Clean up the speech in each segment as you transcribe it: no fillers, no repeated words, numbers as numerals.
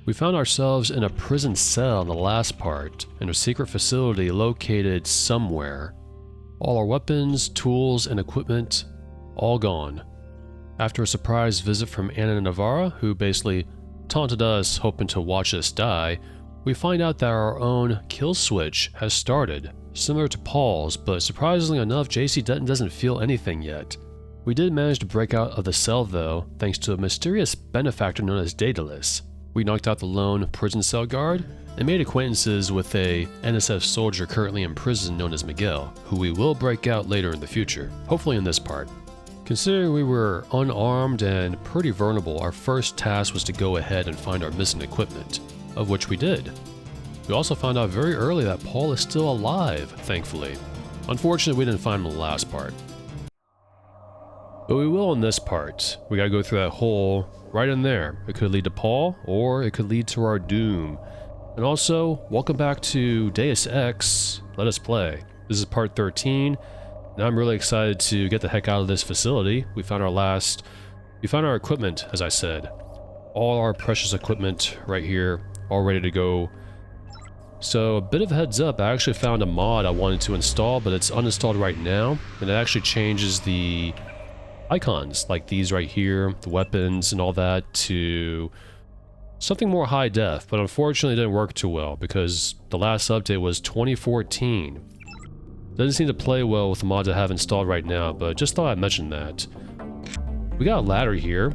We found ourselves in a prison cell in the last part, in a secret facility located somewhere. All our weapons, tools, and equipment, all gone. After a surprise visit from Anna Navarra, who basically taunted us hoping to watch us die, we find out that our own kill switch has started, similar to Paul's, but surprisingly enough, JC doesn't feel anything yet. We did manage to break out of the cell though, thanks to a mysterious benefactor known as Daedalus. We knocked out the lone prison cell guard and made acquaintances with a NSF soldier currently in prison known as Miguel, who we will break out later in the future, hopefully in this part. Considering we were unarmed and pretty vulnerable, our first task was to go ahead and find our missing equipment, of which we did. We also found out very early that Paul is still alive, thankfully. Unfortunately, we didn't find him in the last part. But we will in this part. We gotta go through that hole right in there. It could lead to Paul, or it could lead to our doom. And also, welcome back to Deus Ex. Let us play. This is part 13. Now I'm really excited to get the heck out of this facility. We found our equipment, as I said. All our precious equipment right here, all ready to go. So a bit of a heads up, I actually found a mod I wanted to install, but it's uninstalled right now. And it actually changes the icons, like these right here, the weapons and all that, to something more high def. But unfortunately it didn't work too well because the last update was 2014. Doesn't seem to play well with the mods I have installed right now, but just thought I'd mention that. We got a ladder here.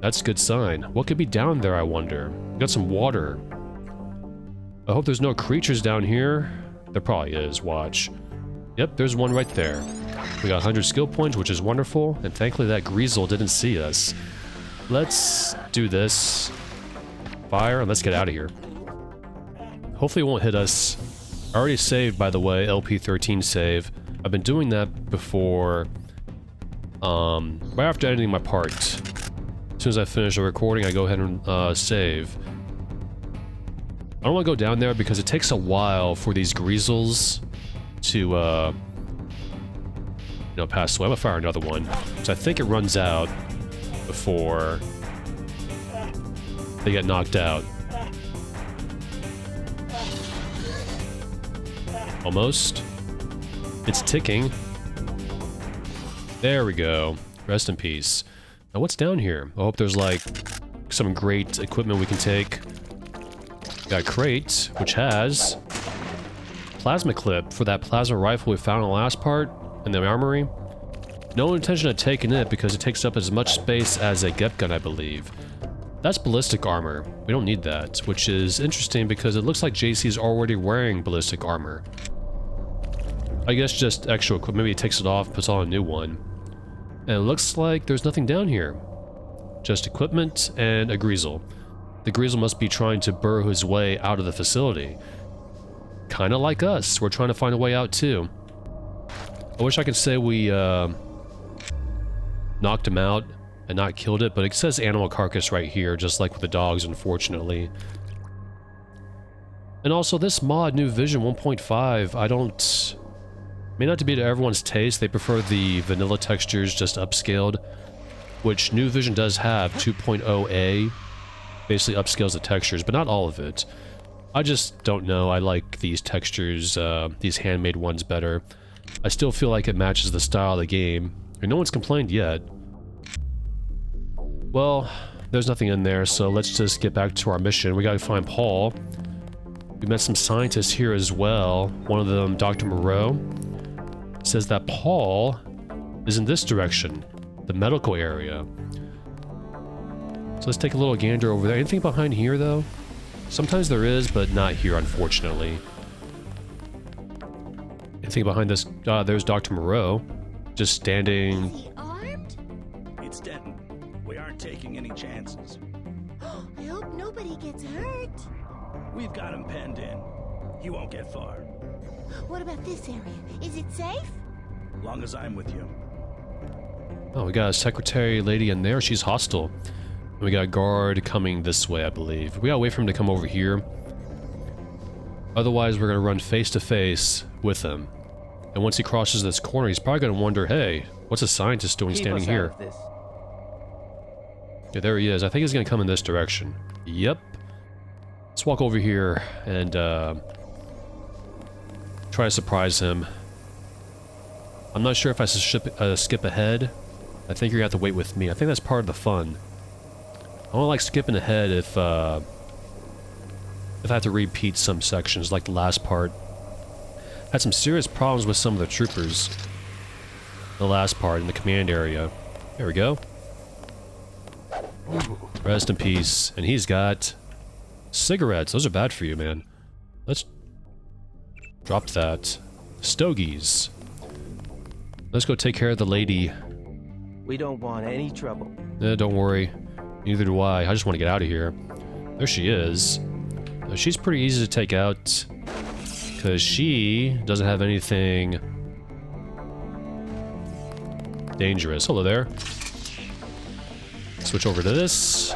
That's a good sign. What could be down there, I wonder? We got some water. I hope there's no creatures down here. There probably is, watch. Yep, there's one right there. We got 100 skill points, which is wonderful, and thankfully that Greasel didn't see us. Let's do this. Fire, and let's get out of here. Hopefully it won't hit us. I already saved, by the way, LP13 save. I've been doing that before, right after editing my part. As soon as I finish the recording, I go ahead and save. I don't want to go down there because it takes a while for these Greasels to, pass away. I'm gonna fire another one. So I think it runs out before they get knocked out. Almost. It's ticking. There we go. Rest in peace. Now what's down here? I hope there's like some great equipment we can take. Got a crate, which has plasma clip for that plasma rifle we found in the last part in the armory. No intention of taking it because it takes up as much space as a GEP gun, I believe. That's ballistic armor. We don't need that, which is interesting because it looks like JC's already wearing ballistic armor. I guess just extra equipment. Maybe he takes it off, puts on a new one. And it looks like there's nothing down here. Just equipment and a Greasel. The Greasel must be trying to burrow his way out of the facility. Kinda like us. We're trying to find a way out too. I wish I could say we knocked him out and not killed it, but it says animal carcass right here, just like with the dogs, unfortunately. And also this mod, New Vision 1.5, may not be to everyone's taste. They prefer the vanilla textures just upscaled, which New Vision does have 2.0A, basically upscales the textures, but not all of it. I just don't know. I like these textures, these handmade ones better. I still feel like it matches the style of the game, and no one's complained yet. Well, there's nothing in there, so let's just get back to our mission. We gotta find Paul. We met some scientists here as well. One of them, Dr. Moreau, says that Paul is in this direction, the medical area. So let's take a little gander over there. Anything behind here, though? Sometimes there is, but not here, unfortunately. Anything behind this? There's Dr. Moreau, just standing. Is he armed? It's Denton. We aren't taking any chances. I hope nobody gets hurt. We've got him penned in. He won't get far. What about this area? Is it safe? Long as I'm with you. Oh, we got a secretary lady in there. She's hostile. And we got a guard coming this way, I believe. We gotta wait for him to come over here. Otherwise, we're gonna run face to face with him. And once he crosses this corner, he's probably gonna wonder, hey, what's a scientist doing standing here? Yeah, there he is. I think he's gonna come in this direction. Yep. Let's walk over here and try to surprise him. I'm not sure if I should skip ahead. I think you're gonna have to wait with me. I think that's part of the fun. I don't like skipping ahead if I have to repeat some sections, like the last part. Had some serious problems with some of the troopers. The last part in the command area. There we go. Rest in peace. And he's got cigarettes. Those are bad for you, man. Let's drop that. Stogies. Let's go take care of the lady. We don't want any trouble. Don't worry. Neither do I. I just want to get out of here. There she is. She's pretty easy to take out, because she doesn't have anything dangerous. Hello there. Switch over to this.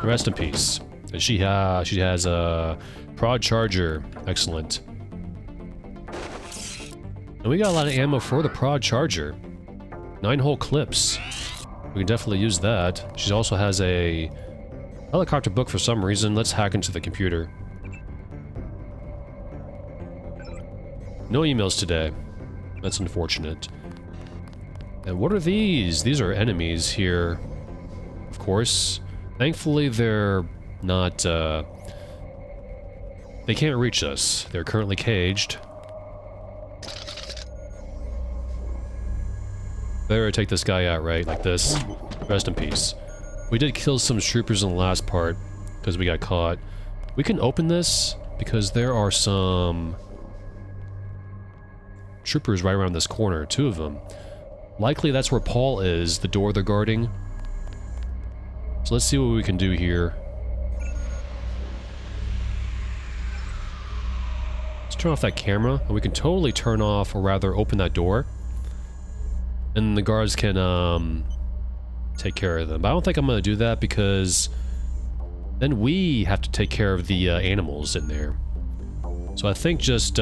Rest in peace. And she has a prod charger. Excellent. And we got a lot of ammo for the prod charger. 9-hole clips. We can definitely use that. She also has a helicopter book for some reason. Let's hack into the computer. No emails today. That's unfortunate. And what are these? These are enemies here. Of course. Thankfully, they're not, they can't reach us. They're currently caged. Better take this guy out, right? Like this. Rest in peace. We did kill some troopers in the last part, because we got caught. We can open this, because there are some troopers right around this corner. 2 of them. Likely that's where Paul is, the door they're guarding. So let's see what we can do here. Let's turn off that camera, and we can totally turn off, or rather open that door. And the guards can, take care of them. But I don't think I'm gonna do that, because then we have to take care of the animals in there. So I think just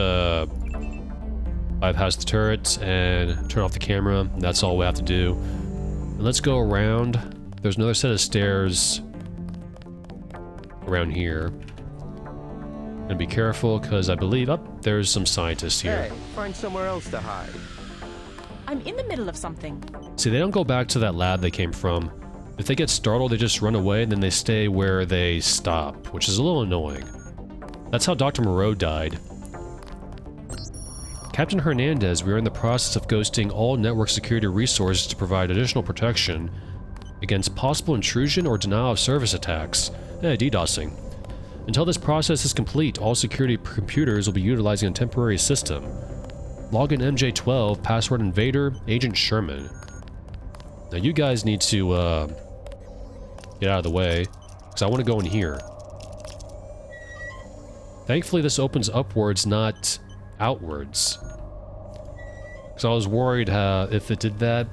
bypass the turret and turn off the camera. And that's all we have to do. And let's go around. There's another set of stairs around here. And be careful, because I believe... Oh, there's some scientists here. Hey, find somewhere else to hide. I'm in the middle of something. See, they don't go back to that lab they came from. If they get startled, they just run away, and then they stay where they stop, which is a little annoying. That's how Dr. Moreau died. Captain Hernandez, we are in the process of ghosting all network security resources to provide additional protection against possible intrusion or denial of service attacks. DDoSing. Until this process is complete, all security computers will be utilizing a temporary system. Login MJ12, password Invader, Agent Sherman. Now you guys need to get out of the way, because I want to go in here. Thankfully this opens upwards, not outwards. Because I was worried if it did that,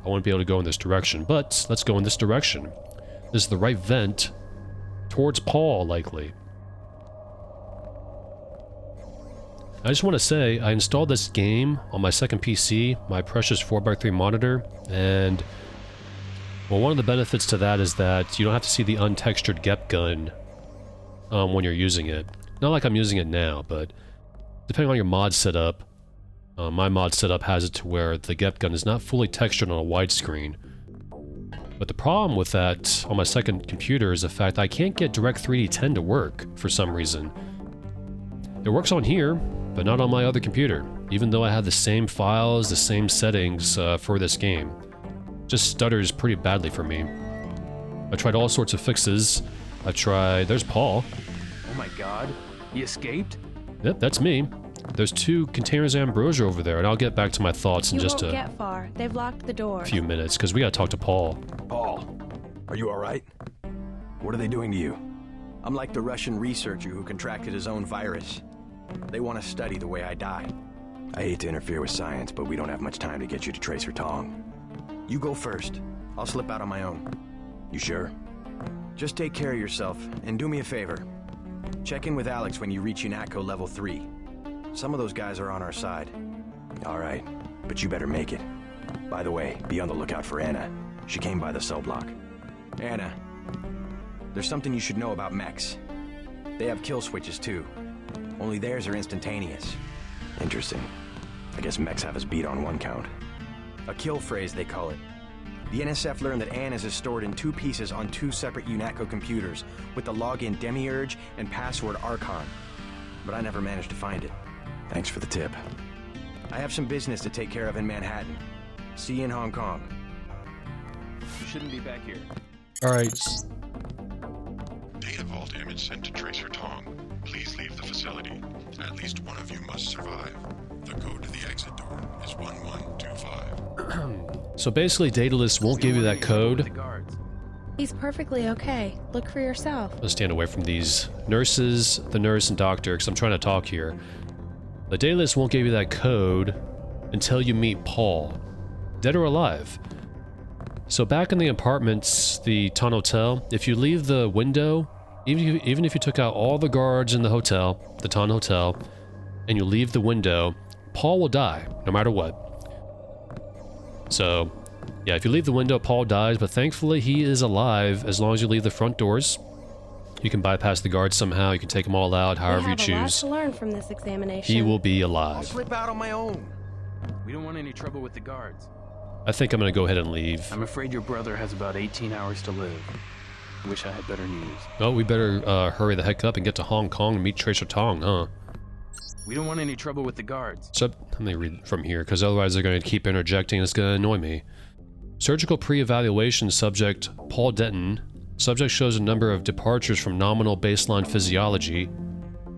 I wouldn't be able to go in this direction. But let's go in this direction. This is the right vent towards Paul, likely. I just want to say, I installed this game on my second PC, my precious 4x3 monitor, and well, one of the benefits to that is that you don't have to see the untextured GEP gun when you're using it. Not like I'm using it now, but depending on your mod setup, my mod setup has it to where the GEP gun is not fully textured on a widescreen. But the problem with that on my second computer is the fact that I can't get Direct3D 10 to work for some reason. It works on here, but not on my other computer, even though I have the same files, the same settings for this game. Just stutters pretty badly for me. I tried all sorts of fixes. I tried... There's Paul. Oh my god, he escaped? Yep, that's me. There's 2 containers of ambrosia over there, and I'll get back to my thoughts in just You won't get far. They've locked the door. few minutes, because we gotta talk to Paul. Paul, are you alright? What are they doing to you? I'm like the Russian researcher who contracted his own virus. They want to study the way I die. I hate to interfere with science, but we don't have much time to get you to Tracer Tong. You go first. I'll slip out on my own. You sure? Just take care of yourself, and do me a favor. Check in with Alex when you reach UNATCO level 3. Some of those guys are on our side. Alright, but you better make it. By the way, be on the lookout for Anna. She came by the cell block. Anna. There's something you should know about mechs. They have kill switches too. Only theirs are instantaneous. Interesting. I guess mechs have us beat on one count. A kill phrase, they call it. The NSF learned that Anna's is stored in 2 pieces on 2 separate UNATCO computers, with the login Demiurge and password Archon. But I never managed to find it. Thanks for the tip. I have some business to take care of in Manhattan. See you in Hong Kong. You shouldn't be back here. Alright. Data vault image sent to Tracer Tong. Please leave the facility. At least one of you must survive. The code to the exit door is 1125. So basically, Daedalus won't give you that code. The guards. He's perfectly okay. Look for yourself. Let's stand away from these nurses, the nurse and doctor, because I'm trying to talk here. The Daedalus won't give you that code until you meet Paul. Dead or alive. So back in the apartments, the Ton Hotel, if you leave the window, even if you took out all the guards in the hotel, the Ton Hotel, and you leave the window, Paul will die, no matter what. So, yeah, if you leave the window, Paul dies, but thankfully he is alive as long as you leave the front doors. You can bypass the guards somehow, you can take them all out, however you We have a lot choose. to learn from this examination. He will be I'll alive. slip out on my own. We don't want any trouble with the guards. I think I'm gonna go ahead and leave. I'm afraid your brother has about 18 hours to live. Wish I had better news. Oh, we better hurry the heck up and get to Hong Kong and meet Tracer Tong, huh? We don't want any trouble with the guards. So, let me read from here, because otherwise they're going to keep interjecting and it's going to annoy me. Surgical pre-evaluation subject Paul Denton. Subject shows a number of departures from nominal baseline physiology,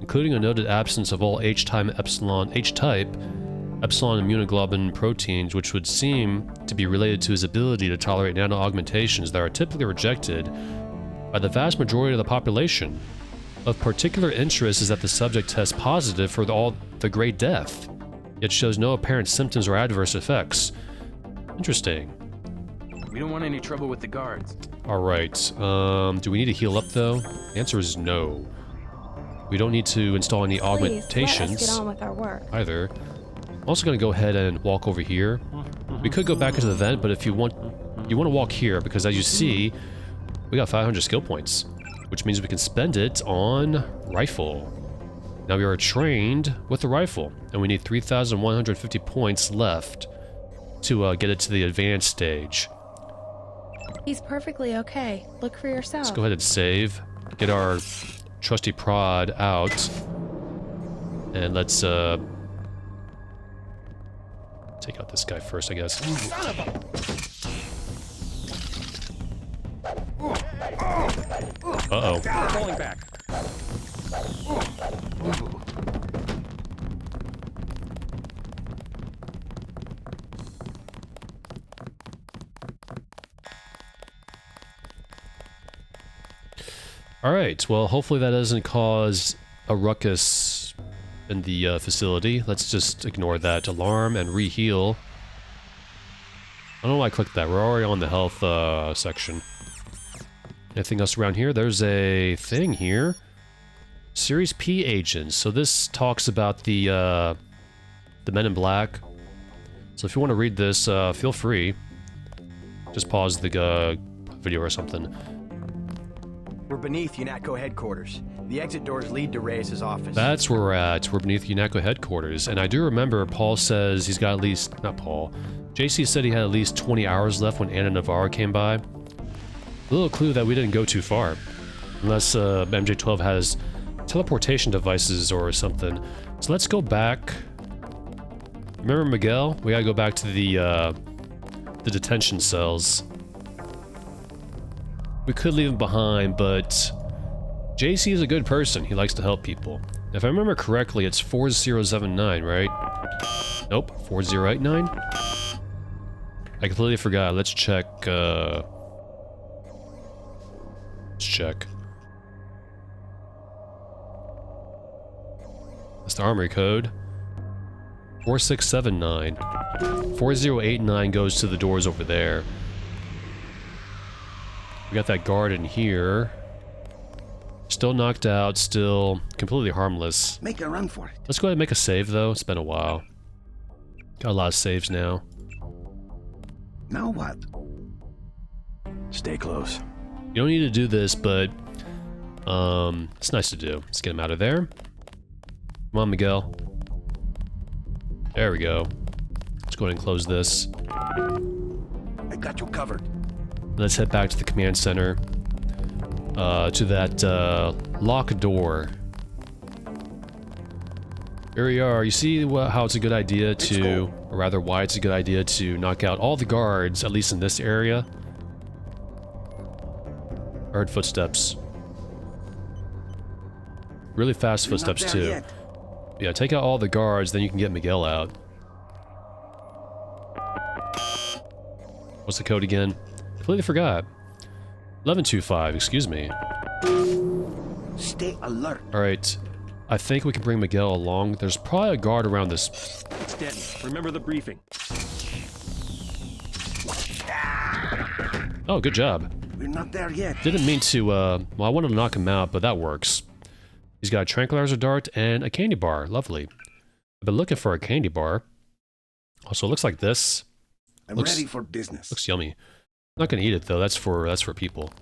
including a noted absence of all H-type epsilon immunoglobulin proteins, which would seem to be related to his ability to tolerate nano-augmentations that are typically rejected by the vast majority of the population. Of particular interest is that the subject tests positive for all the Great Death, yet shows no apparent symptoms or adverse effects. Interesting. We don't want any trouble with the guards. Alright, do we need to heal up though? The answer is no. We don't need to install any Please, let us augmentations get on with our work. either. I'm also going to go ahead and walk over here. We could go back into the vent, but if you want to walk here, because as you see, we got 500 skill points, which means we can spend it on rifle. Now we are trained with the rifle, and we need 3,150 points left to get it to the advanced stage. He's perfectly okay. Look for yourself. Let's go ahead and save, get our trusty prod out, and let's take out this guy first, I guess. Uh-oh. Falling back. Alright, well, hopefully that doesn't cause a ruckus in the facility. Let's just ignore that alarm and re-heal. I don't know why I clicked that. We're already on the health section. Anything else around here? There's a thing here. Series P agents. So this talks about the Men in Black. So if you want to read this, feel free. Just pause the video or something. We're beneath UNATCO headquarters. The exit doors lead to Reyes' office. That's where we're at. We're beneath UNATCO headquarters. And I do remember Paul says he's got at least... Not Paul. JC said he had at least 20 hours left when Anna Navarro came by. A little clue that we didn't go too far. Unless MJ-12 has teleportation devices or something. So let's go back. Remember Miguel? We gotta go back to the detention cells. We could leave him behind, but JC is a good person. He likes to help people. If I remember correctly, it's 4079, right? Nope, 4089? I completely forgot. Let's check, let's check. That's the armory code. 4679. 4089 goes to the doors over there. We got that guard in here. Still knocked out, still completely harmless. Make a run for it. Let's go ahead and make a save, though. It's been a while. Got a lot of saves now. Now what? Stay close. You You don't need to do this, but it's nice to do. Let's get him out of there. Come on, Miguel. There we go. Let's go ahead and close this. I got you covered. Let's head back to the command center. To that lock door. Here we are. You see how it's a good idea to, or rather why it's a good idea to knock out all the guards, at least in this area. I heard footsteps. Really fast footsteps too. Yet. Yeah, take out all the guards, then you can get Miguel out. What's the code again? Completely forgot. 1125, excuse me. Stay alert. Alright, I think we can bring Miguel along. There's probably a guard around this. Steady. Remember the briefing. Oh, good job. We're not there yet. Didn't mean to, well, I wanted to knock him out, but that works. He's got a tranquilizer dart and a candy bar. Lovely. I've been looking for a candy bar. Also, it looks like this. I'm ready for business. Looks yummy. I'm not gonna eat it though. That's for people.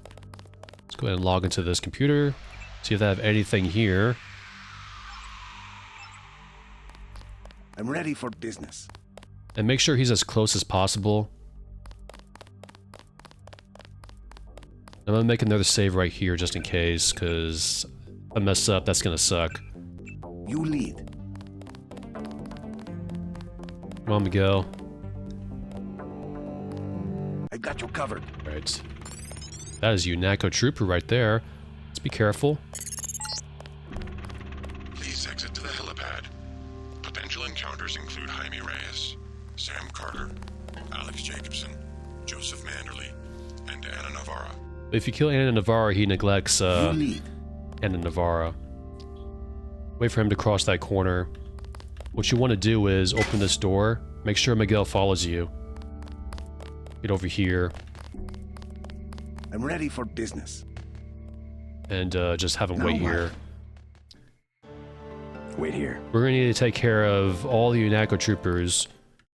Let's go ahead and log into this computer. See if they have anything here. I'm ready for business. And make sure he's as close as possible. I'm gonna make another save right here just in case, because if I mess up, that's gonna suck. You lead. Come on, Miguel. I got you covered. Right. That is UNACO trooper right there. Let's be careful. Please exit to the helipad. Potential encounters include Jaime Reyes, Sam Carter, Alex Jacobson, Joseph Manderley, and Anna Navarra. If you kill Anna Navarra, he neglects You lead. Anna Navarra. Wait for him to cross that corner. What you want to do is open this door. Make sure Miguel follows you. Get over here. I'm ready for business. And just have him Now wait what? here. Wait here. We're going to need to take care of all the UNACO troopers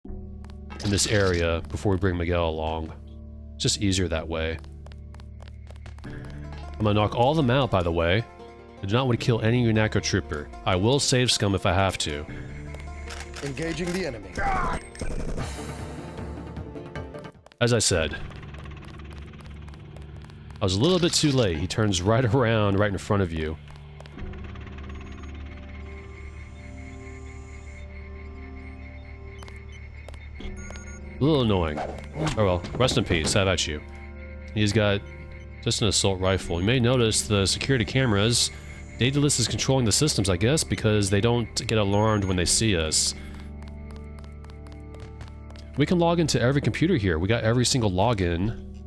in this area before we bring Miguel along. It's just easier that way. I'm going to knock all of them out, by the way. I do not want to kill any UNACO trooper. I will save scum if I have to. Engaging the enemy. As I said, I was a little bit too late. He turns right around, right in front of you. A little annoying. Oh well, rest in peace, how about you? He's got just an assault rifle. You may notice the security cameras. Daedalus is controlling the systems, I guess, because they don't get alarmed when they see us. We can log into every computer here. We got every single login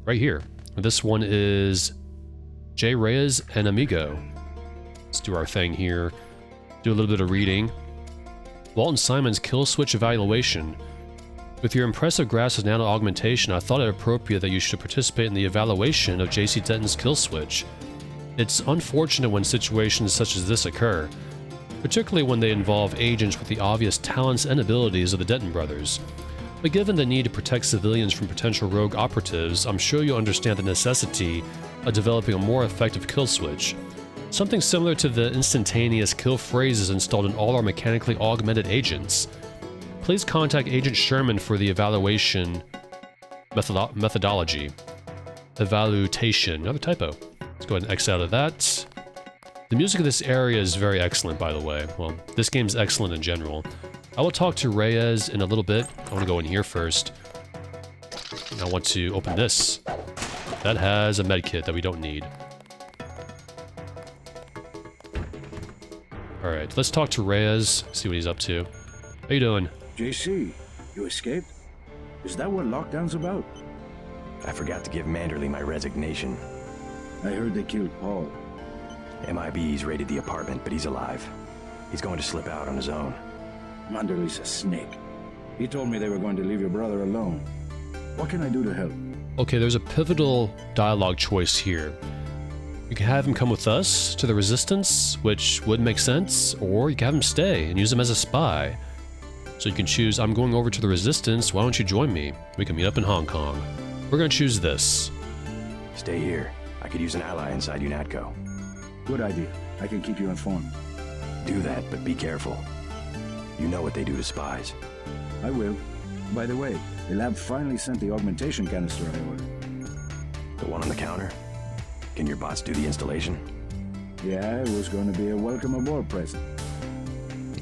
right here. This one is J. Reyes and Amigo. Let's do our thing here. Do a little bit of reading. Walton Simon's kill switch evaluation. With your impressive grasp of nano augmentation, I thought it appropriate that you should participate in the evaluation of J.C. Denton's kill switch. It's unfortunate when situations such as this occur, particularly when they involve agents with the obvious talents and abilities of the Denton brothers. But given the need to protect civilians from potential rogue operatives, I'm sure you'll understand the necessity of developing a more effective kill switch. Something similar to the instantaneous kill phrases installed in all our mechanically augmented agents. Please contact Agent Sherman for the evaluation methodology. Evaluation. Another typo. Let's go ahead and X out of that. The music of this area is very excellent, by the way. Well, this game's excellent in general. I will talk to Reyes in a little bit. I want to go in here first. And I want to open this. That has a medkit that we don't need. Alright, let's talk to Reyes, see what he's up to. How you doing? JC, you escaped? Is that what lockdown's about? I forgot to give Manderley my resignation. I heard they killed Paul. MIB's raided the apartment, but he's alive. He's going to slip out on his own. Manderley's a snake. He told me they were going to leave your brother alone. What can I do to help? Okay, there's a pivotal dialogue choice here. You can have him come with us to the Resistance, which would make sense, or you can have him stay and use him as a spy. So you can choose, I'm going over to the Resistance, why don't you join me? We can meet up in Hong Kong. We're going to choose this. Stay here. I could use an ally inside UNATCO. Good idea. I can keep you informed. Do that, but be careful. You know what they do to spies. I will. By the way, the lab finally sent the augmentation canister I ordered. The one on the counter? Can your bots do the installation? Yeah, it was going to be a welcome aboard present.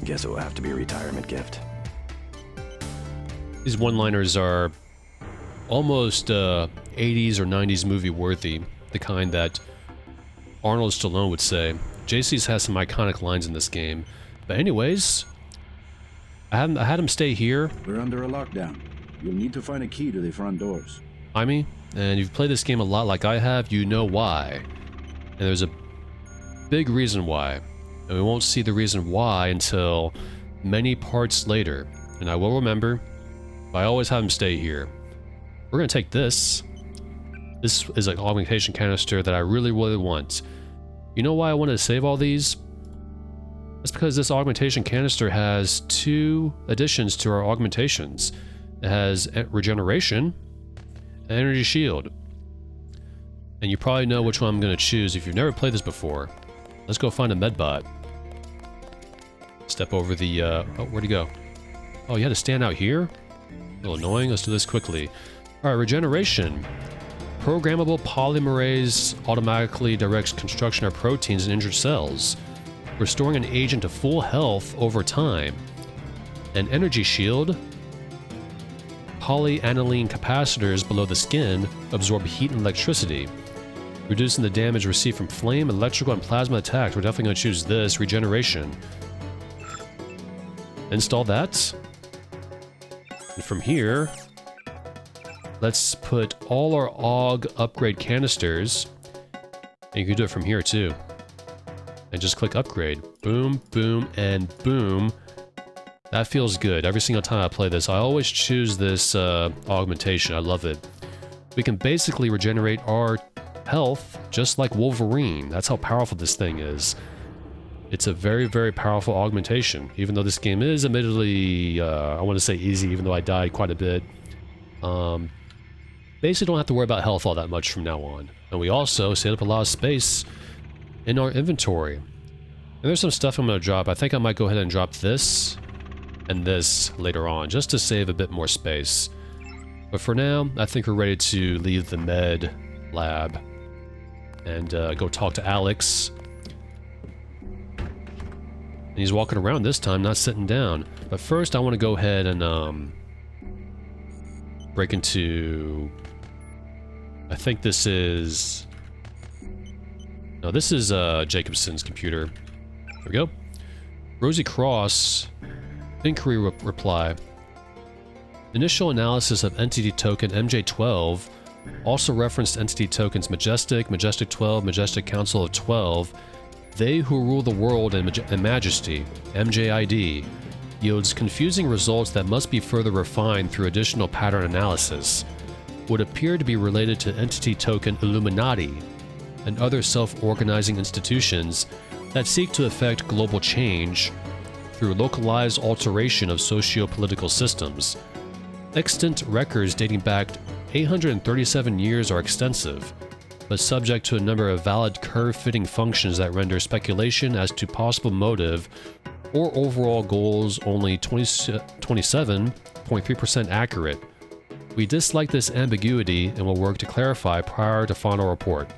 Guess it will have to be a retirement gift. These one-liners are almost 80s or 90s movie worthy, the kind that Arnold Stallone would say. JC's has some iconic lines in this game. But anyways, I had him stay here. We're under a lockdown. You'll need to find a key to the front doors. And if you've played this game a lot like I have, you know why. And there's a big reason why. And we won't see the reason why until many parts later. And I will remember, but I always have him stay here. We're going to take this. This is an augmentation canister that I really, really want. You know why I wanted to save all these? That's because this augmentation canister has 2 additions to our augmentations. It has regeneration and energy shield. And you probably know which one I'm going to choose if you've never played this before. Let's go find a medbot. Step over the, oh, where'd he go? Oh, you had to stand out here? A little annoying. Let's do this quickly. Alright, regeneration. Programmable polymerase automatically directs construction of proteins in injured cells, restoring an agent to full health over time. An energy shield. Polyaniline capacitors below the skin absorb heat and electricity, reducing the damage received from flame, electrical, and plasma attacks. We're definitely going to choose this. Regeneration. Install that. And from here, let's put all our AUG upgrade canisters. And you can do it from here too. And just click upgrade. Boom, boom, and boom. That feels good. Every single time I play this, I always choose this augmentation. I love it. We can basically regenerate our health just like Wolverine. That's how powerful this thing is. It's a very, very powerful augmentation. Even though this game is admittedly, I want to say easy, even though I died quite a bit. Basically don't have to worry about health all that much from now on. And we also set up a lot of space in our inventory. And there's some stuff I'm going to drop. I think I might go ahead and drop this and this later on, just to save a bit more space. But for now, I think we're ready to leave the med lab and go talk to Alex. And he's walking around this time, not sitting down. But first, I want to go ahead and break into... I think this is... No, this is Jacobson's computer. There we go. Rosie Cross... Inquiry reply. Initial analysis of entity token MJ12 also referenced entity tokens Majestic, Majestic 12, Majestic Council of 12, They Who Rule the World and Majesty, MJID, yields confusing results that must be further refined through additional pattern analysis. Would appear to be related to entity token Illuminati and other self-organizing institutions that seek to effect global change through localized alteration of socio-political systems. Extant records dating back 837 years are extensive, but subject to a number of valid curve-fitting functions that render speculation as to possible motive or overall goals only 27.3% accurate. We dislike this ambiguity and will work to clarify prior to final report.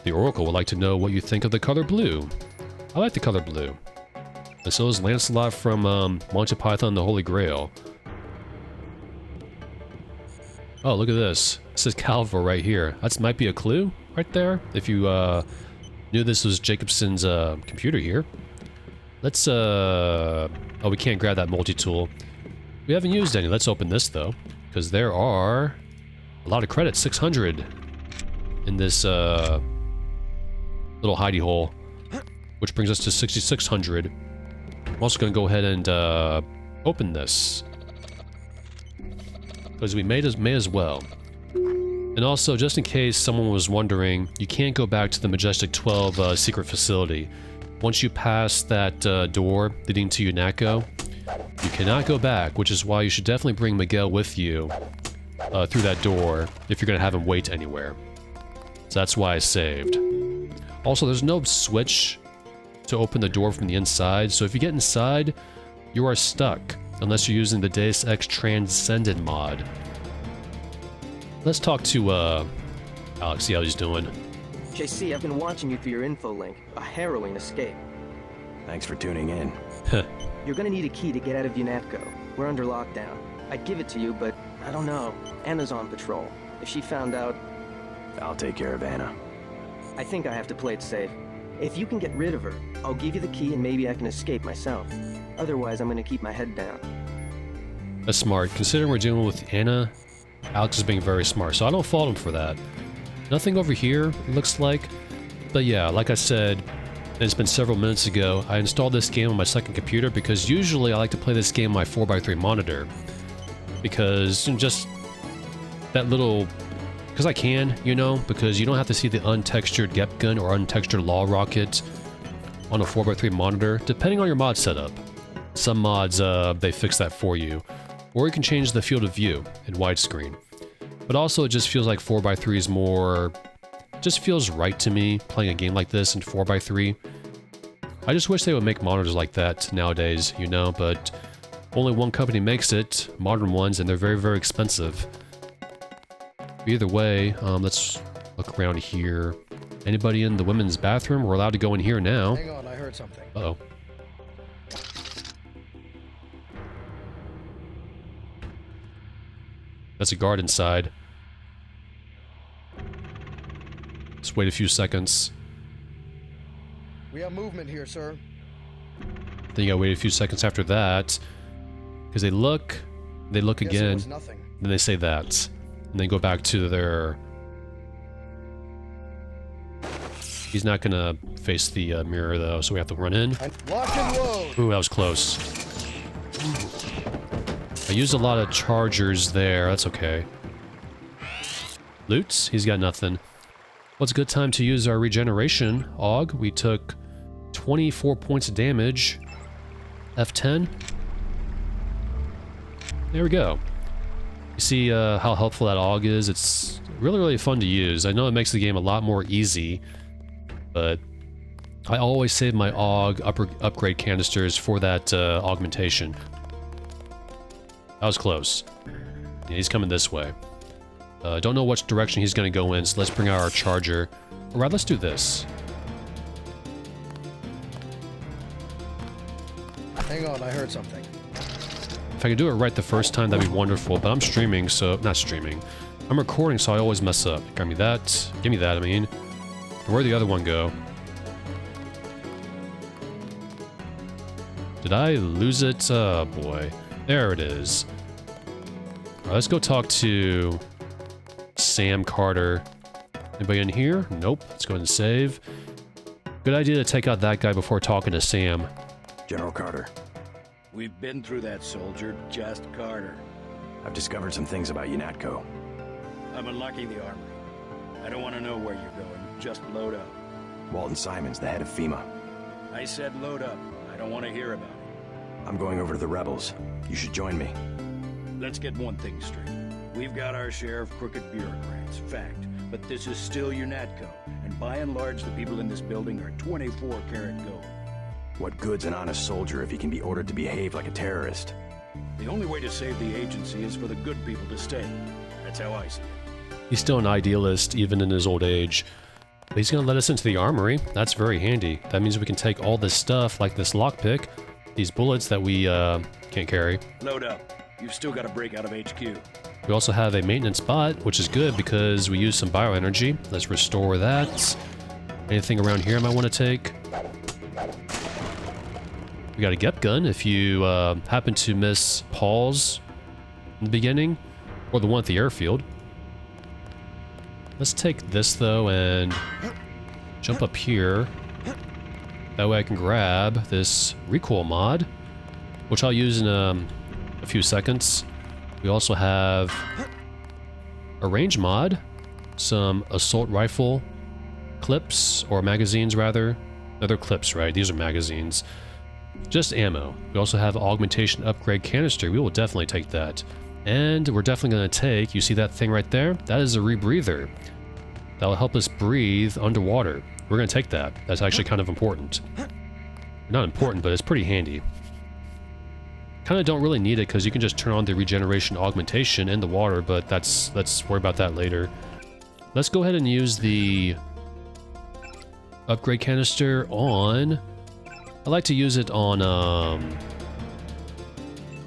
The Oracle would like to know what you think of the color blue. I like the color blue. And so is Lancelot from Monty Python and the Holy Grail. Oh, look at this. It says Calvo right here. That might be a clue right there. If you knew this was Jacobson's computer here. Let's, oh, we can't grab that multi-tool. We haven't used any. Let's open this, though. Because there are a lot of credits. 600 in this little hidey hole. Which brings us to 6,600. I'm also going to go ahead and open this. Because we may as well. And also, just in case someone was wondering, you can't go back to the Majestic 12 secret facility. Once you pass that door leading to UNATCO, you cannot go back, which is why you should definitely bring Miguel with you through that door if you're going to have him wait anywhere. So that's why I saved. Also, there's no switch to open the door from the inside, so if you get inside, you are stuck, unless you're using the Deus Ex Transcended mod. Let's talk to, Alex, see how he's doing. JC, I've been watching you through your info link. A harrowing escape. Thanks for tuning in. You're gonna need a key to get out of UNATCO. We're under lockdown. I'd give it to you, but I don't know. Anna's on patrol. If she found out... I'll take care of Anna. I think I have to play it safe. If you can get rid of her, I'll give you the key and maybe I can escape myself. Otherwise, I'm gonna keep my head down. That's smart. Considering we're dealing with Anna, Alex is being very smart, so I don't fault him for that. Nothing over here, it looks like. But yeah, like I said, and it's been several minutes ago, I installed this game on my second computer because usually I like to play this game on my 4x3 monitor. Because just that little... Because I can, you know, because you don't have to see the untextured Gep gun or untextured Law Rocket on a 4x3 monitor, depending on your mod setup. Some mods, they fix that for you. Or you can change the field of view in widescreen. But also it just feels like 4x3 is more... just feels right to me, playing a game like this in 4x3. I just wish they would make monitors like that nowadays, you know, but only one company makes it, modern ones, and they're very, very expensive. Either way, let's look around here. Anybody in the women's bathroom? We're allowed to go in here now. Hang on, I heard something. Uh-oh. That's a guard inside. Just wait a few seconds. We have movement here, sir. Then you gotta wait a few seconds after that. Because they look Guess it again, was nothing. then they say that. And then go back to their... He's not gonna face the mirror though, so we have to run in. Lock and load. Ooh, that was close. I used a lot of chargers there, that's okay. Loots? He's got nothing. Well, it's a good time to use our regeneration AUG. We took 24 points of damage. F10. There we go. You see how helpful that AUG is? It's really, really fun to use. I know it makes the game a lot more easy, but I always save my AUG upgrade canisters for that augmentation. That was close. Yeah, he's coming this way. Don't know which direction he's going to go in, so let's bring out our charger. Alright, let's do this. Hang on, I heard something. If I could do it right the first time, that'd be wonderful, but I'm streaming, so... Not streaming. I'm recording, so I always mess up. Give me that. Give me that, I mean. Where'd the other one go? Did I lose it? Oh, boy. There it is. Alright, let's go talk to... Sam Carter. Anybody in here? Nope. Let's go ahead and save. Good idea to take out that guy before talking to Sam. General Carter, We've been through that, soldier. Just Carter. I've discovered some things about UNATCO. I'm unlocking the armory. I don't want to know where you're going. Just load up. Walton Simons, the head of FEMA. I said load up. I don't want to hear about it. I'm going over to the rebels. You should join me. Let's get one thing straight. We've got our share of crooked bureaucrats, fact. But this is still UNATCO, and by and large the people in this building are 24-karat gold. What good's an honest soldier if he can be ordered to behave like a terrorist? The only way to save the agency is for the good people to stay. That's how I see it. He's still an idealist, even in his old age. But he's gonna let us into the armory. That's very handy. That means we can take all this stuff, like this lockpick, these bullets that we can't carry. Load up. You've still got to break out of HQ. We also have a maintenance bot, which is good because we use some bioenergy. Let's restore that. Anything around here I might want to take? We got a Gep gun if you happen to miss Paul's in the beginning, or the one at the airfield. Let's take this though and jump up here. That way I can grab this recoil mod, which I'll use in a few seconds. We also have a range mod, some assault rifle clips, or magazines rather. No, they're clips, right? These are magazines. Just ammo. We also have augmentation upgrade canister. We will definitely take that. And we're definitely going to take, you see that thing right there? That is a rebreather. That'll help us breathe underwater. We're gonna take that. That's actually kind of important. Not important, but it's pretty handy. Kind of don't really need it because you can just turn on the regeneration augmentation in the water, but let's worry about that later. Let's go ahead and use the upgrade canister on... I like to use it on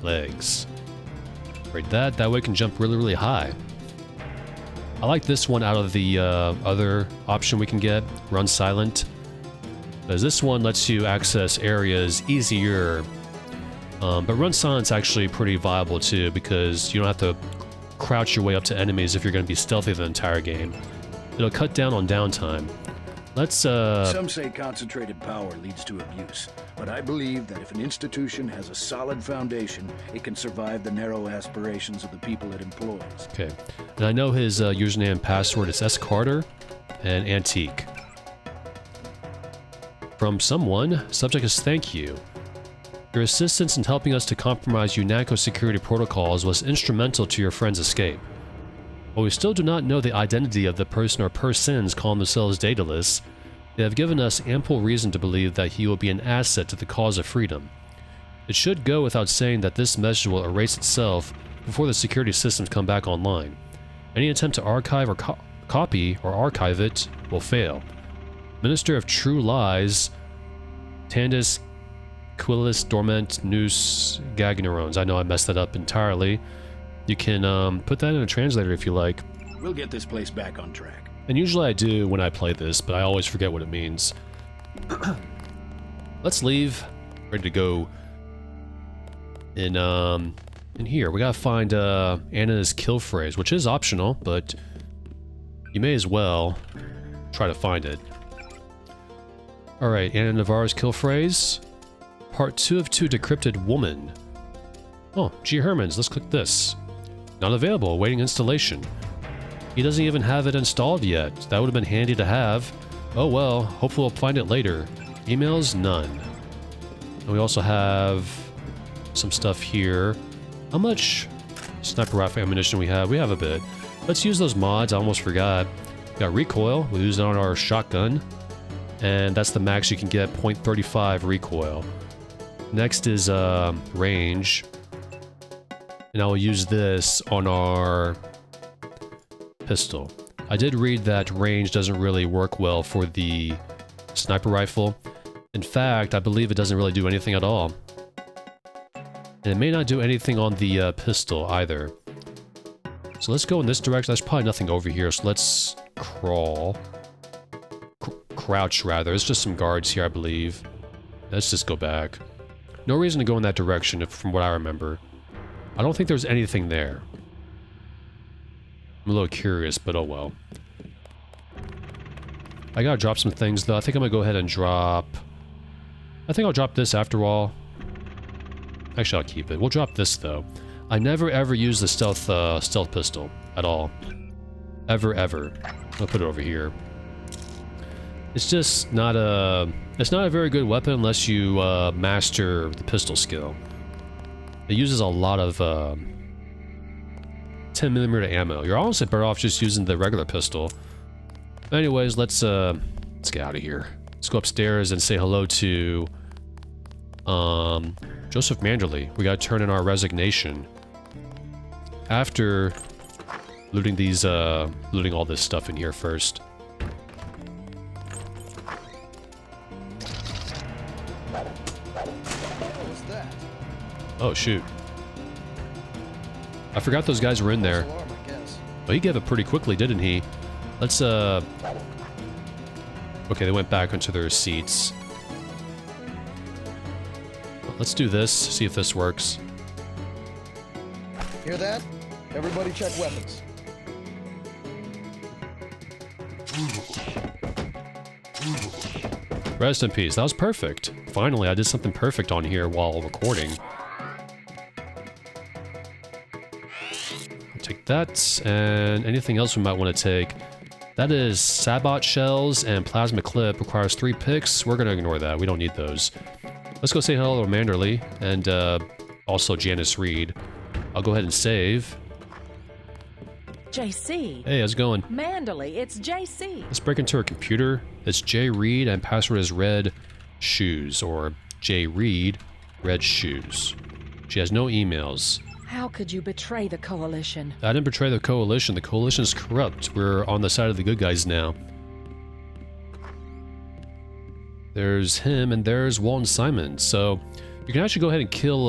legs. Right, that way it can jump really, really high. I like this one out of the other option we can get, Run Silent. Because this one lets you access areas easier. But Run Silent's actually pretty viable too, because you don't have to crouch your way up to enemies if you're going to be stealthy the entire game. It'll cut down on downtime. Let's Some say concentrated power leads to abuse, but I believe that if an institution has a solid foundation, it can survive the narrow aspirations of the people it employs. Okay, and I know his username and password is S. Carter and Antique. From someone, subject is thank you. Your assistance in helping us to compromise UNATCO security protocols was instrumental to your friend's escape. While we still do not know the identity of the person or persons calling themselves Daedalus, they have given us ample reason to believe that he will be an asset to the cause of freedom. It should go without saying that this message will erase itself before the security systems come back online. Any attempt to archive or copy or archive it will fail. Minister of True Lies, Tandis Quillis Dormant Nous Gagnerones. I know I messed that up entirely. You can put that in a translator if you like. We'll get this place back on track. And usually I do when I play this, but I always forget what it means. Let's leave. Ready to go. In here, we gotta find Anna's kill phrase, which is optional, but you may as well try to find it. Alright, Anna Navarro's kill phrase. Part 2 of 2, Decrypted Woman. Oh, G. Herman's, let's click this. Not available, awaiting installation. He doesn't even have it installed yet. That would have been handy to have. Oh well, hopefully we'll find it later. Emails, none. And we also have some stuff here. How much sniper rifle ammunition we have? We have a bit. Let's use those mods, I almost forgot. We got recoil, we'll use it on our shotgun. And that's the max you can get, .35 recoil. Next is range. And I will use this on our pistol. I did read that range doesn't really work well for the sniper rifle. In fact, I believe it doesn't really do anything at all. And it may not do anything on the pistol either. So let's go in this direction. There's probably nothing over here, so let's crawl. Crouch, rather. There's just some guards here, I believe. Let's just go back. No reason to go in that direction, from what I remember. I don't think there's anything there. I'm a little curious, but oh well. I gotta drop some things, though. I think I'm gonna go ahead and drop... I think I'll drop this after all. Actually, I'll keep it. We'll drop this, though. I never, ever use the stealth pistol at all. Ever, ever. I'll put it over here. It's just not a... It's not a very good weapon unless you master the pistol skill. It uses a lot of 10mm ammo. You're honestly better off just using the regular pistol. Anyways, let's get out of here. Let's go upstairs and say hello to Joseph Manderley. We gotta turn in our resignation. After looting these looting all this stuff in here first. Oh, shoot. I forgot those guys were in there. Well, he gave it pretty quickly, didn't he? Let's, okay, they went back onto their seats. Let's do this, see if this works. Hear that? Everybody check weapons. Rest in peace. That was perfect. Finally, I did something perfect on here while recording. Take that, and anything else we might want to take. That is Sabot shells and plasma clip. Requires 3 picks. We're gonna ignore that. We don't need those. Let's go say hello to Manderley and also Janice Reed. I'll go ahead and save. JC. Hey, how's it going? Manderley, it's JC. Let's break into her computer. It's J Reed and password is red shoes, or J Reed red shoes. She has no emails. How could you betray the Coalition? I didn't betray the Coalition. The Coalition is corrupt. We're on the side of the good guys now. There's him and there's Walton Simon. So you can actually go ahead and kill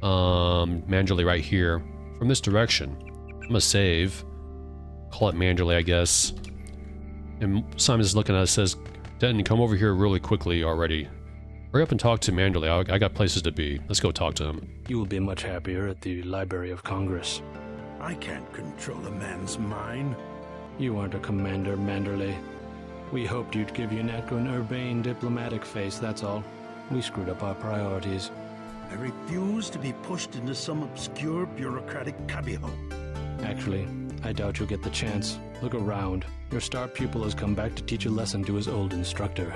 Manderley right here from this direction. I'm gonna save. Call it Manderley, I guess. And Simon's looking at us, says, Denton, come over here really quickly already. Hurry up and talk to Manderley. I got places to be. Let's go talk to him. You will be much happier at the Library of Congress. I can't control a man's mind. You aren't a commander, Manderley. We hoped you'd give UNATCO an urbane diplomatic face, that's all. We screwed up our priorities. I refuse to be pushed into some obscure bureaucratic cubbyhole. Actually, I doubt you'll get the chance. Look around. Your star pupil has come back to teach a lesson to his old instructor.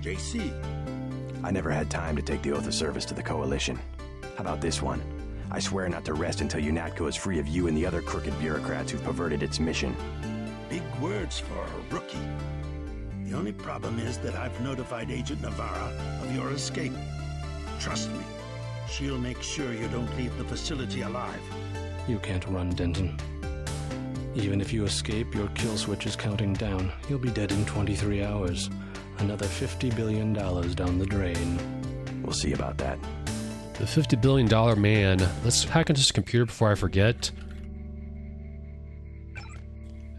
JC. I never had time to take the oath of service to the Coalition. How about this one? I swear not to rest until UNATCO is free of you and the other crooked bureaucrats who've perverted its mission. Big words for a rookie. The only problem is that I've notified Agent Navarra of your escape. Trust me, she'll make sure you don't leave the facility alive. You can't run, Denton. Even if you escape, your kill switch is counting down. You'll be dead in 23 hours. Another $50 billion down the drain. We'll see about that. The $50 billion man. Let's hack into his computer before I forget.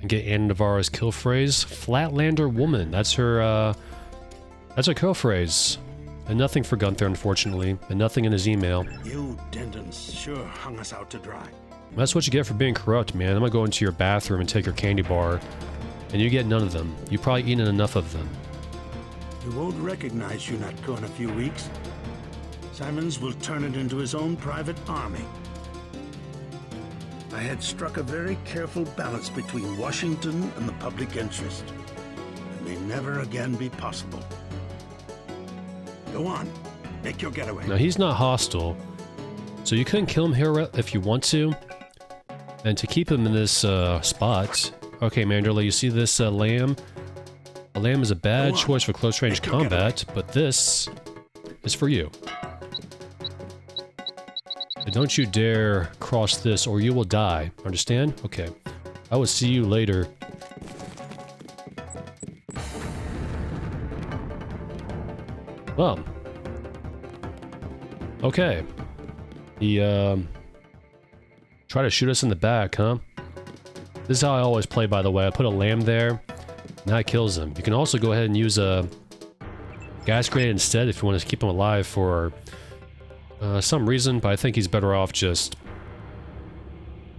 And get Anna Navarro's kill phrase. Flatlander woman. That's her kill phrase. And nothing for Gunther, unfortunately. And nothing in his email. You Dentons sure hung us out to dry. That's what you get for being corrupt, man. I'm gonna go into your bathroom and take your candy bar. And you get none of them. You've probably eaten enough of them. You won't recognize UNATCO in a few weeks. Simons will turn it into his own private army. I had struck a very careful balance between Washington and the public interest. It may never again be possible. Go on, make your getaway. Now, he's not hostile, so you couldn't kill him here if you want to. And to keep him in this spot... Okay, Manderley, you see this lamb? A lamb is a bad choice for close-range combat, but this is for you. And don't you dare cross this or you will die. Understand? Okay. I will see you later. Well. Okay. He, try to shoot us in the back, huh? This is how I always play, by the way. I put a lamb there. Now it kills him. You can also go ahead and use a gas grenade instead if you want to keep him alive for some reason, but I think he's better off just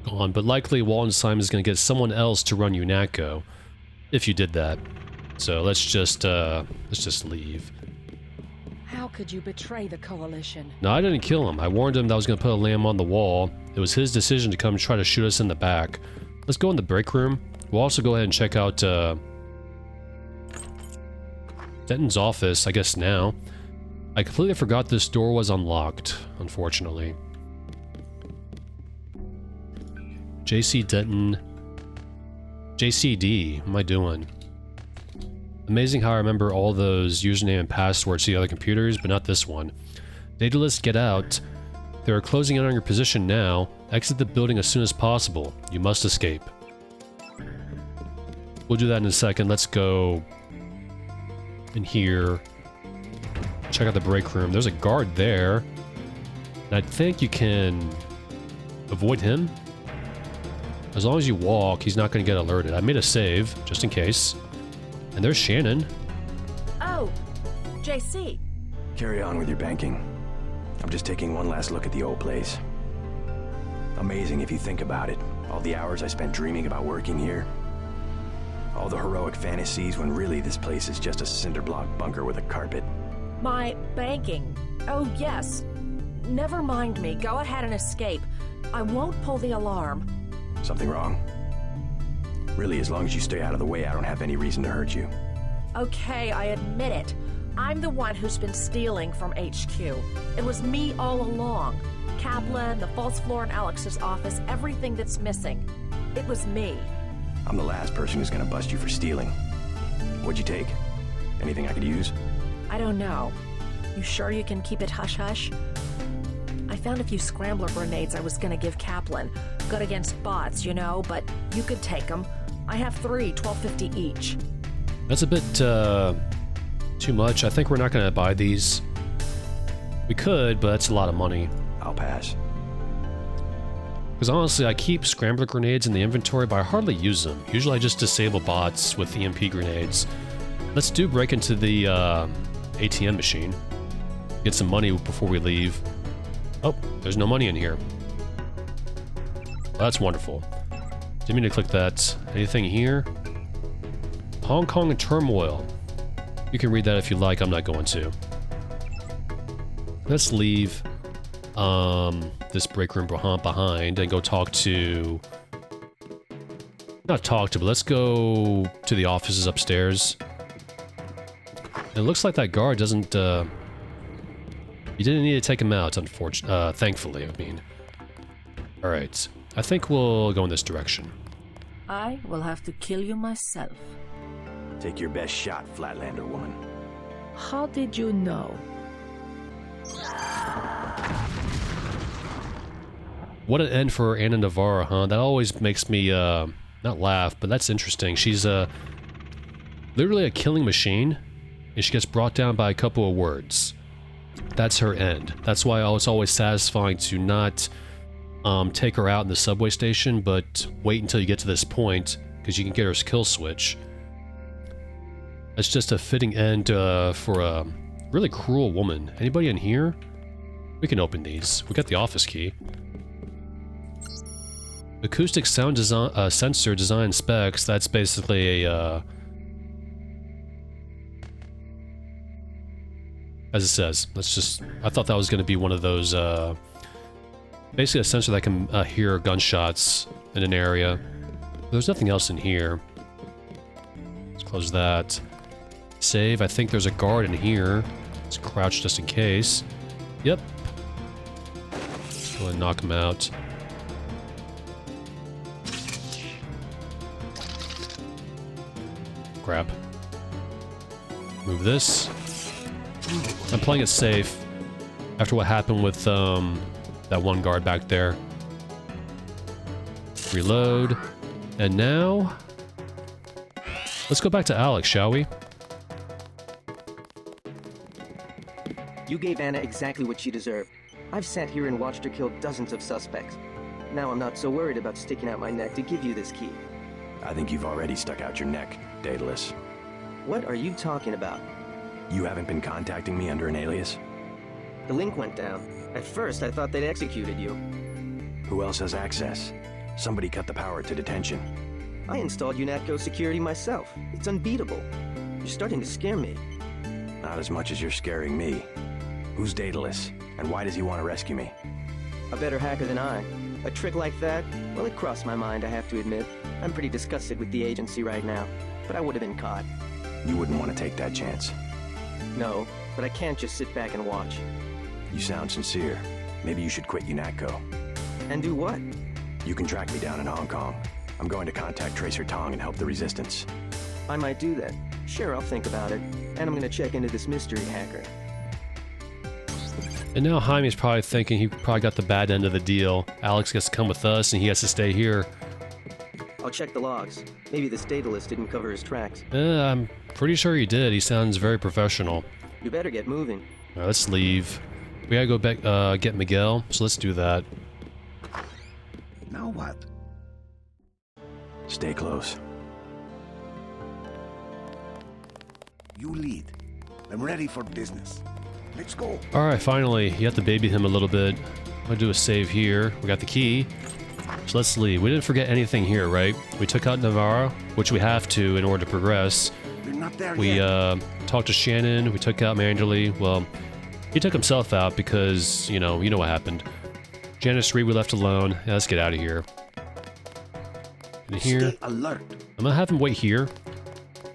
gone. But likely Walton Simon is going to get someone else to run UNATCO if you did that. So let's just leave. How could you betray the Coalition? No, I didn't kill him. I warned him that I was going to put a lamb on the wall. It was his decision to come try to shoot us in the back. Let's go in the break room. We'll also go ahead and check out Denton's office, I guess now. I completely forgot this door was unlocked, unfortunately. JC Denton. JCD, what am I doing? Amazing how I remember all those username and passwords to the other computers, but not this one. Data list, get out. They are closing in on your position now. Exit the building as soon as possible. You must escape. We'll do that in a second. Let's go in here. Check out the break room. There's a guard there. And I think you can avoid him. As long as you walk, he's not going to get alerted. I made a save, just in case. And there's Shannon. Oh, JC. Carry on with your banking. I'm just taking one last look at the old place. Amazing if you think about it. All the hours I spent dreaming about working here. All the heroic fantasies when really this place is just a cinder block bunker with a carpet. My banking. Oh, yes. Never mind me. Go ahead and escape. I won't pull the alarm. Something wrong? Really, as long as you stay out of the way, I don't have any reason to hurt you. Okay, I admit it. I'm the one who's been stealing from HQ. It was me all along. Kaplan, the false floor in Alex's office, everything that's missing. It was me. I'm the last person who's gonna bust you for stealing. What'd you take? Anything I could use? I don't know. You sure you can keep it hush-hush? I found a few scrambler grenades I was gonna give Kaplan. Good against bots, you know, but you could take them. I have 3, $12.50 each. That's a bit, too much. I think we're not gonna buy these. We could, but that's a lot of money. I'll pass. Because honestly, I keep scrambler grenades in the inventory, but I hardly use them. Usually I just disable bots with EMP grenades. Let's break into the ATM machine. Get some money before we leave. Oh, there's no money in here. Well, that's wonderful. Didn't mean to click that. Anything here? Hong Kong in turmoil. You can read that if you like, I'm not going to. Let's leave this break room behind and go talk to... Not talk to, but let's go to the offices upstairs. It looks like that guard doesn't, you didn't need to take him out, thankfully, I mean. Alright, I think we'll go in this direction. I will have to kill you myself. Take your best shot, Flatlander woman. How did you know? What an end for Anna Navarro, huh? That always makes me, not laugh, but that's interesting. She's, literally a killing machine, and she gets brought down by a couple of words. That's her end. That's why it's always satisfying to not, take her out in the subway station, but wait until you get to this point, because you can get her kill switch. That's just a fitting end, for a really cruel woman. Anybody in here? We can open these. We got the office key. Acoustic sound design, sensor design specs, that's basically a, as it says, I thought that was going to be one of those, basically a sensor that can hear gunshots in an area. There's nothing else in here. Let's close that. Save, I think there's a guard in here. Let's crouch just in case. Yep. Let's go ahead and knock him out. Crap. Move this. I'm playing it safe after what happened with that one guard back there. Reload. And now... let's go back to Alex, shall we? You gave Anna exactly what she deserved. I've sat here and watched her kill dozens of suspects. Now I'm not so worried about sticking out my neck to give you this key. I think you've already stuck out your neck, Daedalus. What are you talking about? You haven't been contacting me under an alias? The link went down. At first, I thought they'd executed you. Who else has access? Somebody cut the power to detention. I installed UNATCO security myself. It's unbeatable. You're starting to scare me. Not as much as you're scaring me. Who's Daedalus, and why does he want to rescue me? A better hacker than I. A trick like that? Well, it crossed my mind, I have to admit. I'm pretty disgusted with the agency right now, but I would have been caught. You wouldn't want to take that chance. No, but I can't just sit back and watch. You sound sincere. Maybe you should quit UNATCO. And do what? You can track me down in Hong Kong. I'm going to contact Tracer Tong and help the Resistance. I might do that. Sure, I'll think about it. And I'm gonna check into this mystery hacker. And now Jaime's probably thinking he probably got the bad end of the deal. Alex gets to come with us and he has to stay here. I'll check the logs. Maybe this Daedalus didn't cover his tracks. I'm pretty sure he did. He sounds very professional. You better get moving. Alright, let's leave. We gotta go back, get Miguel, so let's do that. Now what? Stay close. You lead. I'm ready for business. Let's go. Alright, finally. You have to baby him a little bit. I'm gonna do a save here. We got the key. So let's leave. We didn't forget anything here, right? We took out Navarro, which we have to in order to progress. We're not there We yet. talked to Shannon. We took out Manderley. Well, he took himself out because, you know what happened. Janice Reed we left alone. Yeah, let's get out of here. In here. Stay alert. I'm gonna have him wait here.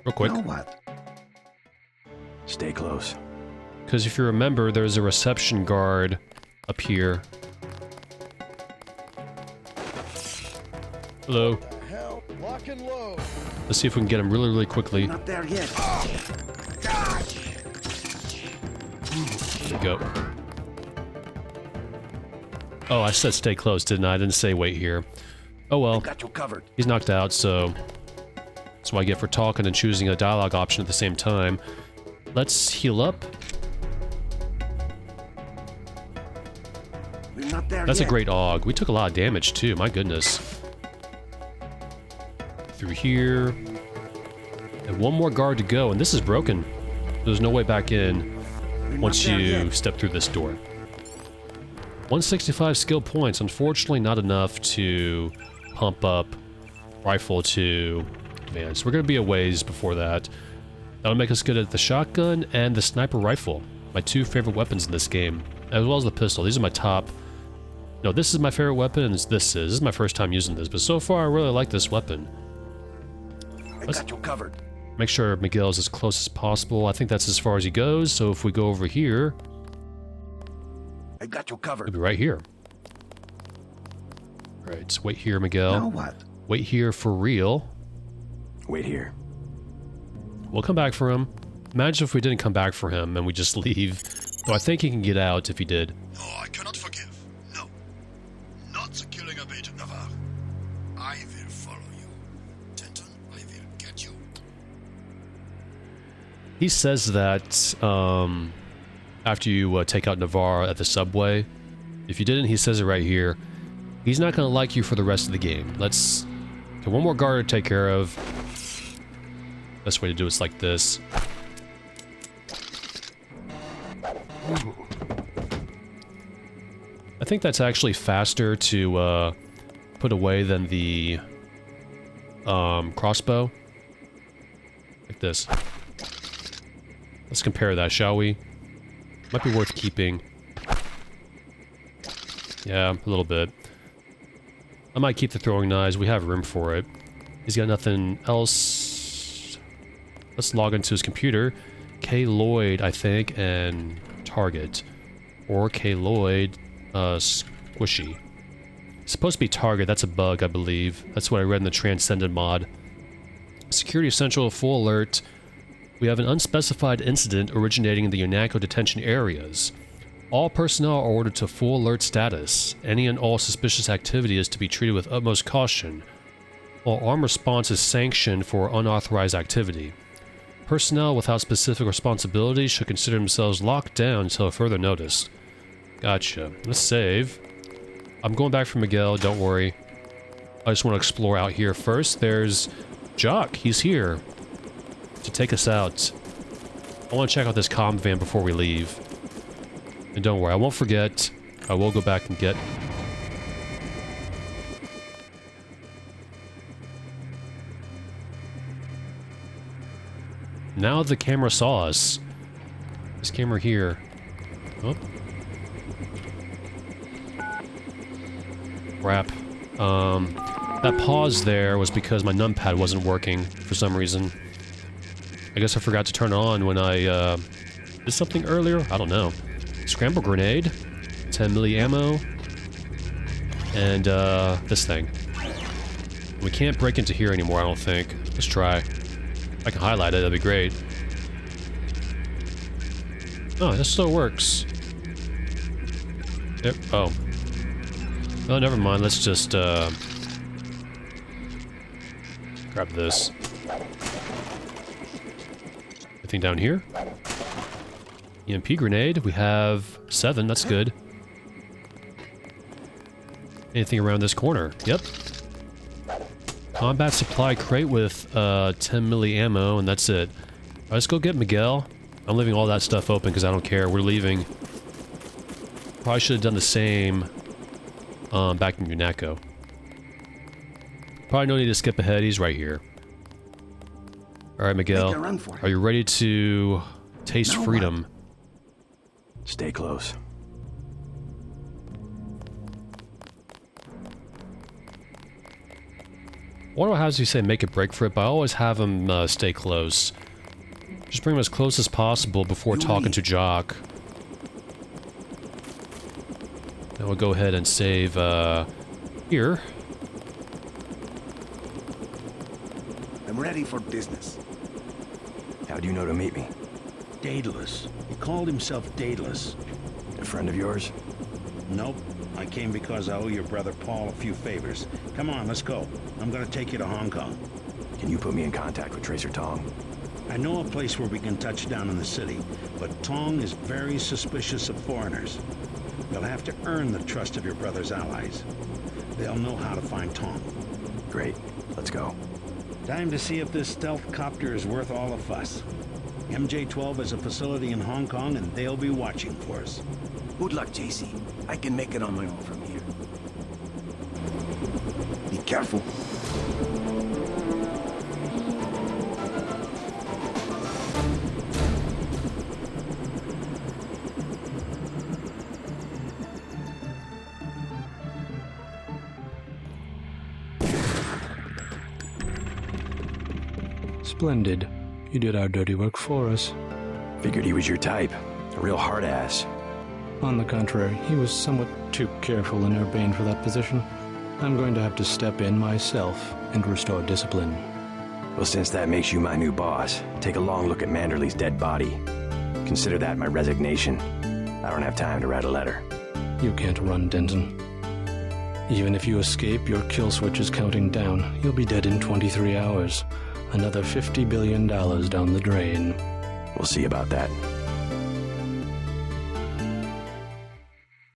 Real quick. Now what? Stay close. Because if you remember, there's a reception guard up here. Hello. What the hell? Lock and load. Let's see if we can get him really, really quickly. Not there yet. There we go. Oh, I said stay close, didn't I? I didn't say wait here. Oh well. Got you covered. He's knocked out, so that's what I get for talking and choosing a dialogue option at the same time. Let's heal up. We're not there That's yet. a great AUG. We took a lot of damage too, my goodness. Through here. And one more guard to go, and this is broken. There's no way back in once you step through this door. 165 skill points, unfortunately not enough to pump up rifle to advance. We're going to be a ways before that. That'll make us good at the shotgun and the sniper rifle. My two favorite weapons in this game, as well as the pistol. These are my top... No, this is my favorite weapon, and this is my first time using this, but so far I really like this weapon. I got you covered. Make sure Miguel's as close as possible. I think that's as far as he goes, so if we go over here... I got you covered. He'll be right here. Right, wait here, Miguel. Now what? Wait here for real. Wait here. We'll come back for him. Imagine if we didn't come back for him and we just leave. Though I think he can get out if he did. No, I cannot forgive. No. Not the killing of Agent Navarre. I will follow you. Denton, I will get you. He says that after you take out Navarre at the subway. If you didn't, he says it right here. He's not going to like you for the rest of the game. Let's... Okay, one more guard to take care of. Best way to do it's like this. I think that's actually faster to put away than the crossbow. Like this. Let's compare that, shall we? Might be worth keeping. Yeah, a little bit. I might keep the throwing knives. We have room for it. He's got nothing else. Let's log into his computer. K. Lloyd, I think, and target. Or K. Lloyd, squishy. It's supposed to be target. That's a bug, I believe. That's what I read in the Transcended mod. Security Essential full alert. We have an unspecified incident originating in the UNACO detention areas. All personnel are ordered to full alert status. Any and all suspicious activity is to be treated with utmost caution, while armed response is sanctioned for unauthorized activity. Personnel without specific responsibility should consider themselves locked down until further notice. Gotcha. Let's save. I'm going back for Miguel, don't worry. I just want to explore out here first. There's Jock. He's here to take us out. I want to check out this comm van before we leave. And don't worry, I won't forget. I will go back and get... Now the camera saw us. This camera here. Oh. Crap. That pause there was because my numpad wasn't working for some reason. I guess I forgot to turn it on when I did something earlier. I don't know. Scramble grenade, 10 milli ammo, and this thing. We can't break into here anymore, I don't think. Let's try. If I can highlight it, that'd be great. Oh, this still works. Yep. Oh. Oh, never mind. Let's just grab this. Anything down here? EMP grenade. We have 7. That's good. Anything around this corner? Yep. Combat supply crate with 10 milli ammo, and that's it. Alright, let's go get Miguel. I'm leaving all that stuff open because I don't care. We're leaving. Probably should have done the same back in UNACO. Probably no need to skip ahead. He's right here. Alright, Miguel. Are you ready to taste freedom? Stay close. I wonder how does he say make a break for it, but I always have him stay close. Just bring him as close as possible before talking to Jock. Then we'll go ahead and save, here. I'm ready for business. How do you know to meet me? Daedalus. He called himself Daedalus. A friend of yours? Nope. I came because I owe your brother Paul a few favors. Come on, let's go. I'm gonna take you to Hong Kong. Can you put me in contact with Tracer Tong? I know a place where we can touch down in the city, but Tong is very suspicious of foreigners. You'll have to earn the trust of your brother's allies. They'll know how to find Tong. Great. Let's go. Time to see if this stealth copter is worth all the fuss. MJ-12 has a facility in Hong Kong, and they'll be watching for us. Good luck, JC. I can make it on my own from here. Be careful. Splendid. You did our dirty work for us. Figured he was your type. A real hard ass. On the contrary, he was somewhat too careful and urbane for that position. I'm going to have to step in myself and restore discipline. Well, since that makes you my new boss, take a long look at Manderley's dead body. Consider that my resignation. I don't have time to write a letter. You can't run, Denton. Even if you escape, your kill switch is counting down. You'll be dead in 23 hours. Another $50 billion down the drain. We'll see about that.